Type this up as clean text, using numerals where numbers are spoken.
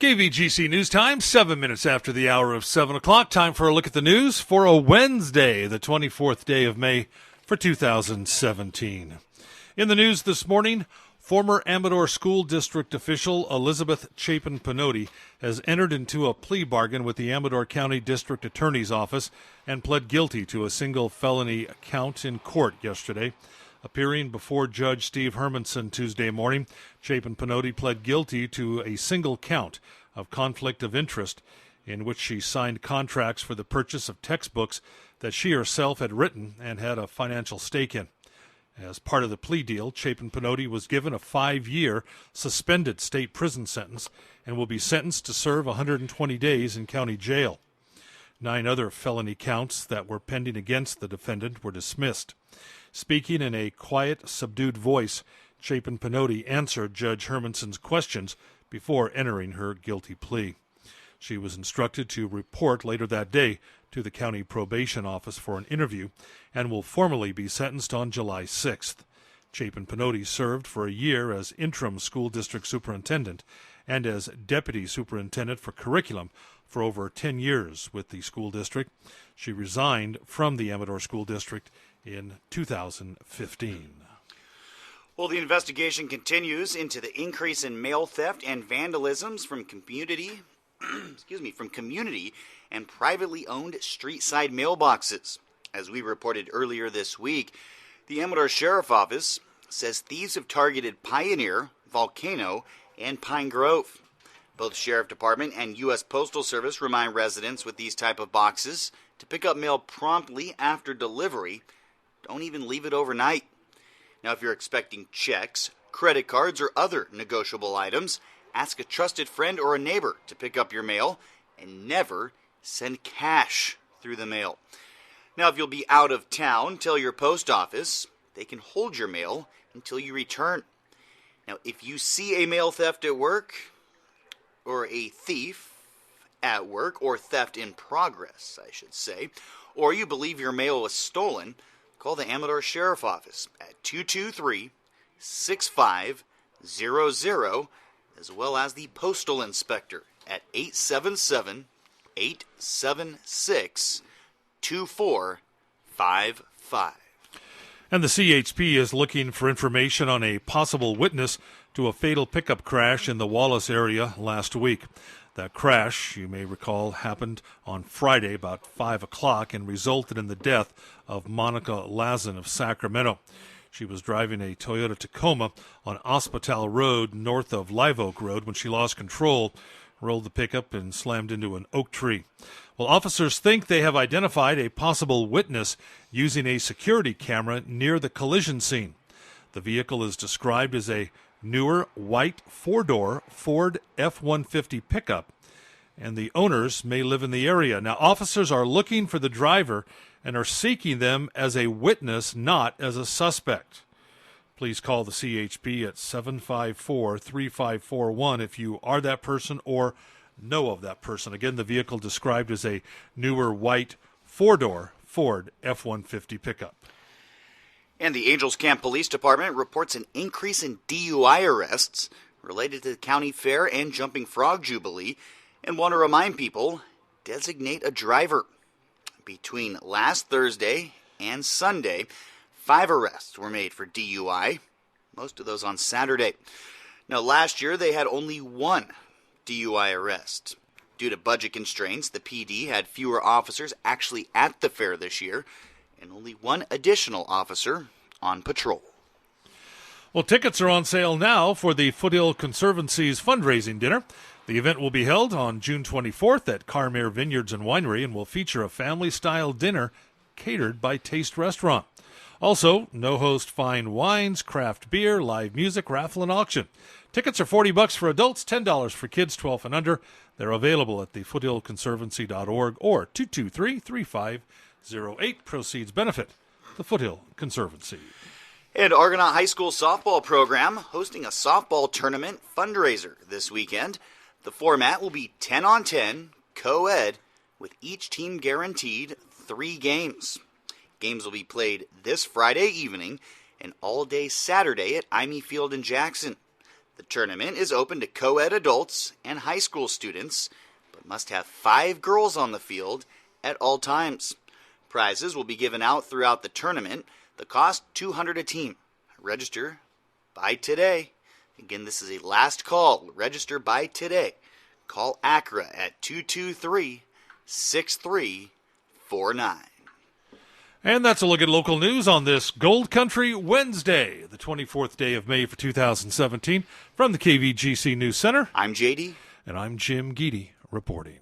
KVGC News Time, 7 minutes after the hour of 7 o'clock. Time for a look at the news for a Wednesday, the 24th day of May for 2017. In the news this morning, former Amador School District official Elizabeth Chapin-Pinotti has entered into a plea bargain with the Amador County District Attorney's Office and pled guilty to a single felony count in court yesterday. Appearing before Judge Steve Hermanson Tuesday morning, Chapin-Pinotti pled guilty to a single count of conflict of interest in which she signed contracts for the purchase of textbooks that she herself had written and had a financial stake in. As part of the plea deal, Chapin-Pinotti was given a 5-year suspended state prison sentence and will be sentenced to serve 120 days in county jail. 9 other felony counts that were pending against the defendant were dismissed. Speaking in a quiet, subdued voice, Chapin-Pinotti answered Judge Hermanson's questions before entering her guilty plea. She was instructed to report later that day to the county probation office for an interview and will formally be sentenced on July 6th. Chapin-Pinotti served for a year as interim school district superintendent and as deputy superintendent for curriculum for over 10 years with the school district. She resigned from the Amador School District in 2015. Well, the investigation continues into the increase in mail theft and vandalisms from community and privately owned street-side mailboxes. As we reported earlier this week, the Amador Sheriff Office says thieves have targeted Pioneer, Volcano, and Pine Grove. Both Sheriff Department and U.S. Postal Service remind residents with these type of boxes to pick up mail promptly after delivery. Don't even leave it overnight. Now, if you're expecting checks, credit cards, or other negotiable items, ask a trusted friend or a neighbor to pick up your mail and never send cash through the mail. Now, if you'll be out of town, tell your post office they can hold your mail until you return. Now, if you see a mail theft at work, or a thief at work, or theft in progress, I should say, or you believe your mail was stolen, call the Amador Sheriff Office at 223-6500, as well as the Postal Inspector at 877-876-2455. And the CHP is looking for information on a possible witness to a fatal pickup crash in the Wallace area last week. That crash, you may recall, happened on Friday about 5 o'clock and resulted in the death of Monica Lazin of Sacramento. She was driving a Toyota Tacoma on Hospital Road north of Live Oak Road when she lost control, rolled the pickup, and slammed into an oak tree. Well, officers think they have identified a possible witness using a security camera near the collision scene. The vehicle is described as a newer white 4-door Ford F-150 pickup, and the owners may live in the area. Now, officers are looking for the driver and are seeking them as a witness, not as a suspect. Please call the CHP at 754-3541 if you are that person or know of that person. Again, the vehicle described as a newer white 4-door Ford F-150 pickup. And the Angels Camp Police Department reports an increase in DUI arrests related to the county fair and Jumping Frog Jubilee, and want to remind people, designate a driver. Between last Thursday and Sunday, 5 arrests were made for DUI, most of those on Saturday. Now, last year they had only 1 DUI arrest. Due to budget constraints, the PD had fewer officers actually at the fair this year, and only 1 additional officer on patrol. Well, tickets are on sale now for the Foothill Conservancy's fundraising dinner. The event will be held on June 24th at Carmere Vineyards and Winery and will feature a family-style dinner catered by Taste Restaurant. Also, no-host fine wines, craft beer, live music, raffle, and auction. Tickets are $40 for adults, $10 for kids 12 and under. They're available at thefoothillconservancy.org or 223-3508. Proceeds benefit the Foothill Conservancy. And Argonaut High School softball program hosting a softball tournament fundraiser this weekend. The format will be 10-on-10, co-ed, with each team guaranteed 3 games. Games will be played this Friday evening and all day Saturday at Imee Field in Jackson. The tournament is open to co-ed adults and high school students, but must have 5 girls on the field at all times. Prizes will be given out throughout the tournament. The cost $200 a team. Register by today. Again, this is a last call. Register by today. Call ACRA at 223-6349. And that's a look at local news on this Gold Country Wednesday, the 24th day of May for 2017. From the KVGC News Center, I'm JD. and I'm Jim Geedy reporting.